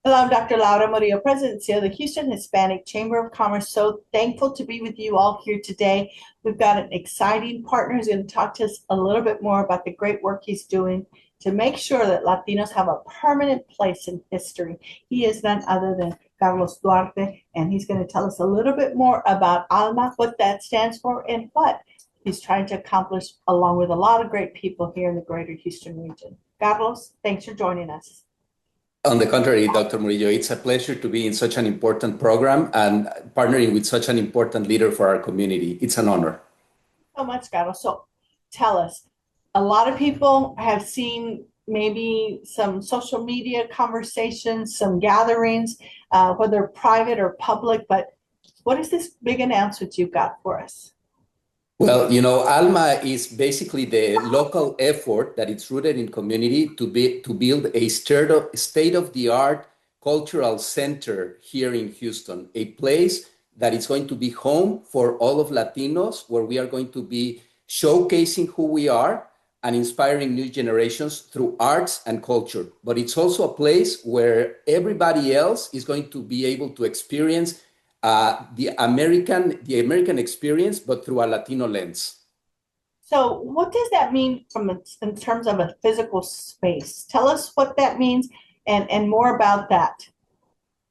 Hello, I'm Dr. Laura Murillo, President and CEO of the Houston Hispanic Chamber of Commerce. So thankful to be with you all here today. We've got an exciting partner who's going to talk to us a little bit more about the great work he's doing to make sure that Latinos have a permanent place in history. He is none other than Carlos Duarte, and he's going to tell us a little bit more about ALMAAHH, what that stands for, and what he's trying to accomplish along with a lot of great people here in the greater Houston region. Carlos, thanks for joining us. On the contrary, Dr. Murillo, it's a pleasure to be in such an important program and partnering with such an important leader for our community. It's an honor. So much, Carlos. So tell us, a lot of people have seen maybe some social media conversations, some gatherings, whether private or public, but what is this big announcement you've got for us? Well, ALMAAHH is basically the local effort that it's rooted in community to build a state-of-the-art cultural center here in Houston, a place that is going to be home for all of Latinos, where we are going to be showcasing who we are and inspiring new generations through arts and culture. But it's also a place where everybody else is going to be able to experience the American experience, but through a Latino lens. So what does that mean in terms of a physical space? Tell us what that means and more about that.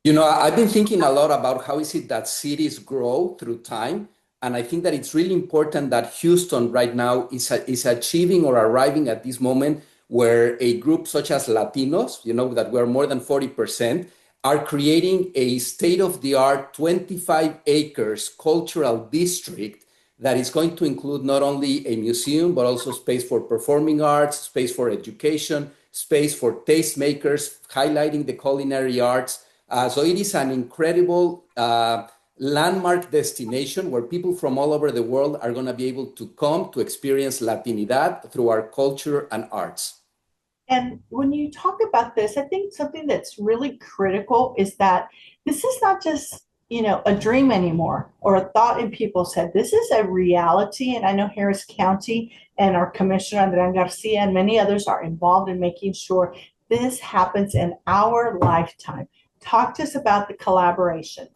I've been thinking a lot about how is it that cities grow through time. And I think that it's really important that Houston right now is achieving or arriving at this moment where a group such as Latinos, that we're more than 40%, are creating a state-of-the-art 25 acres cultural district that is going to include not only a museum, but also space for performing arts, space for education, space for tastemakers, highlighting the culinary arts. So it is an incredible landmark destination where people from all over the world are going to be able to come to experience Latinidad through our culture and arts. And when you talk about this, I think something that's really critical is that this is not just, a dream anymore or a thought in people's head. This is a reality. And I know Harris County and our Commissioner, Andrea Garcia, and many others are involved in making sure this happens in our lifetime. Talk to us about the collaboration.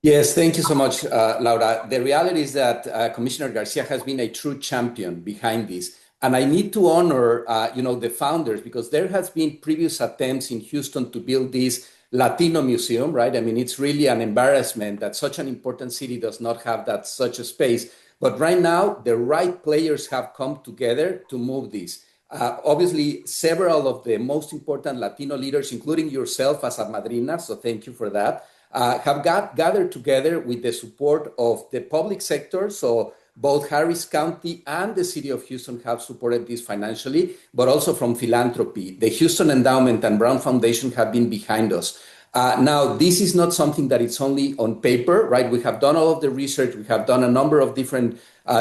Yes, thank you so much, Laura. The reality is that Commissioner Garcia has been a true champion behind this. And I need to honor, the founders, because there has been previous attempts in Houston to build this Latino museum, right? I mean, it's really an embarrassment that such an important city does not have such a space. But right now, the right players have come together to move this. Obviously, several of the most important Latino leaders, including yourself as a madrina, so thank you for that, have gathered together with the support of the public sector. So both Harris County and the city of Houston have supported this financially, but also from philanthropy. The Houston Endowment and Brown Foundation have been behind us. Now, this is not something that it's only on paper, right? We have done all of the research. We have done a number of different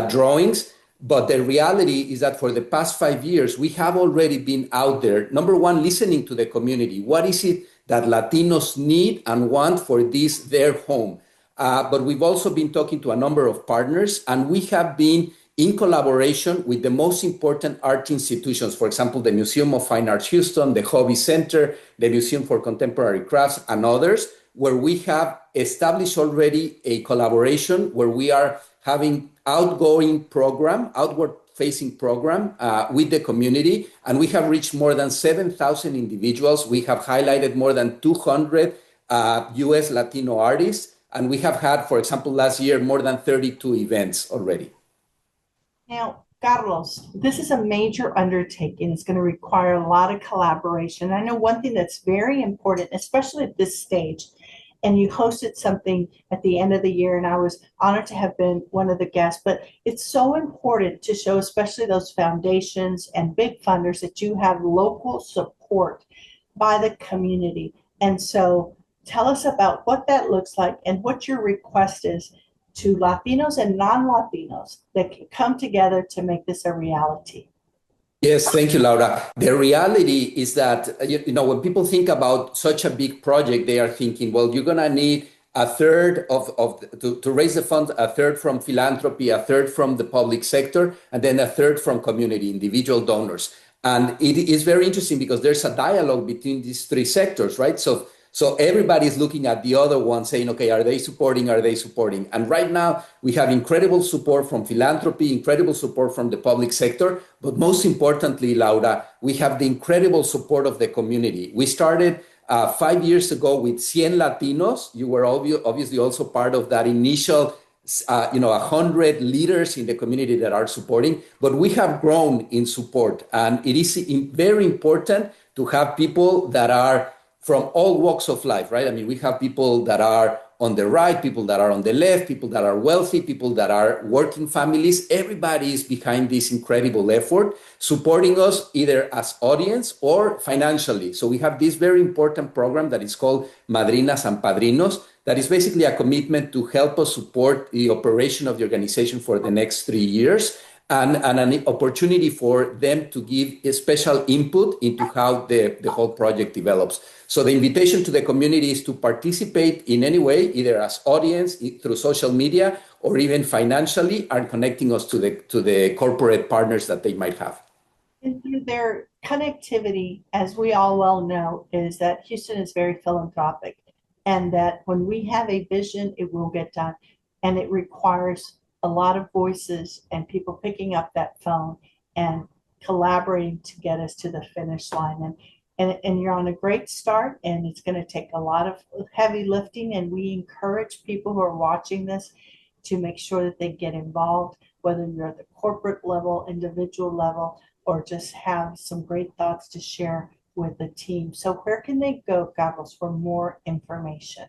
drawings. But the reality is that for the past 5 years, we have already been out there, number one, listening to the community. What is it that Latinos need and want for this, their home? But we've also been talking to a number of partners, and we have been in collaboration with the most important art institutions. For example, the Museum of Fine Arts Houston, the Hobby Center, the Museum for Contemporary Crafts, and others, where we have established already a collaboration where we are having outward-facing program with the community, and we have reached more than 7,000 individuals. We have highlighted more than 200 U.S. Latino artists, and we have had, for example, last year, more than 32 events already. Now, Carlos, this is a major undertaking. It's going to require a lot of collaboration. I know one thing that's very important, especially at this stage, and you hosted something at the end of the year, and I was honored to have been one of the guests, but it's so important to show, especially those foundations and big funders, that you have local support by the community. And so tell us about what that looks like and what your request is to Latinos and non-Latinos that can come together to make this a reality. Yes, thank you, Laura. The reality is that, when people think about such a big project, they are thinking, well, you're going to need a third to raise the fund, a third from philanthropy, a third from the public sector, and then a third from community, individual donors. And it is very interesting because there's a dialogue between these three sectors, right? So So everybody's looking at the other one saying, okay, are they supporting? Are they supporting? And right now we have incredible support from philanthropy, incredible support from the public sector. But most importantly, Laura, we have the incredible support of the community. We started 5 years ago with 100 Latinos. You were obviously also part of that initial 100 leaders in the community that are supporting, but we have grown in support. And it is very important to have people that are from all walks of life, right? I mean, we have people that are on the right, people that are on the left, people that are wealthy, people that are working families. Everybody is behind this incredible effort, supporting us either as audience or financially. So we have this very important program that is called Madrinas and Padrinos, that is basically a commitment to help us support the operation of the organization for the next 3 years, and an opportunity for them to give a special input into how the whole project develops. So the invitation to the community is to participate in any way, either as audience, through social media, or even financially, and connecting us to the corporate partners that they might have. And through their connectivity, as we all well know, is that Houston is very philanthropic, and that when we have a vision, it will get done. And it requires a lot of voices and people picking up that phone and collaborating to get us to the finish line. And you're on a great start, and it's going to take a lot of heavy lifting. And we encourage people who are watching this to make sure that they get involved, whether you're at the corporate level, individual level, or just have some great thoughts to share with the team. So where can they go, Carlos, for more information?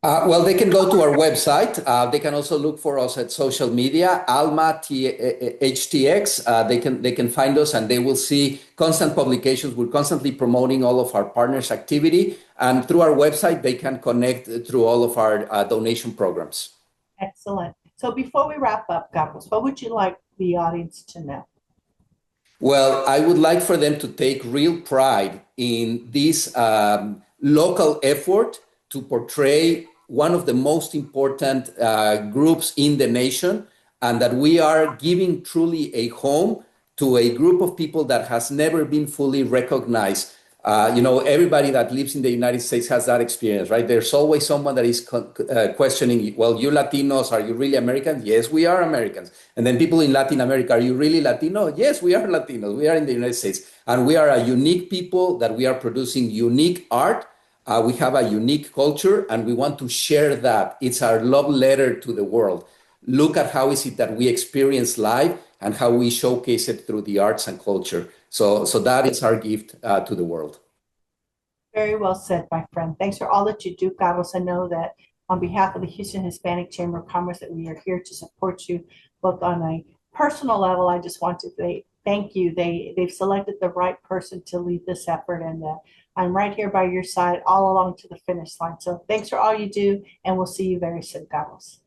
Well, they can go to our website. They can also look for us at social media, ALMAAHH. They can find us, and they will see constant publications. We're constantly promoting all of our partners' activity, and through our website, they can connect through all of our donation programs. Excellent. So before we wrap up, Carlos, what would you like the audience to know? Well, I would like for them to take real pride in this local effort to portray one of the most important groups in the nation, and that we are giving truly a home to a group of people that has never been fully recognized. Everybody that lives in the United States has that experience, right? There's always someone that is questioning, well, you Latinos, are you really Americans? Yes, we are Americans. And then people in Latin America, are you really Latino? Yes, we are Latinos. We are in the United States. And we are a unique people, that we are producing unique art. We have a unique culture, and we want to share that. It's our love letter to the world. Look at how is it that we experience life and how we showcase it through the arts and culture. So that is our gift to the world. Very well said, my friend. Thanks for all that you do, Carlos. I know that on behalf of the Houston Hispanic Chamber of Commerce, that we are here to support you both on a personal level. I just want to say thank you. They've selected the right person to lead this effort, and I'm right here by your side all along to the finish line. So thanks for all you do, and we'll see you very soon, Carlos.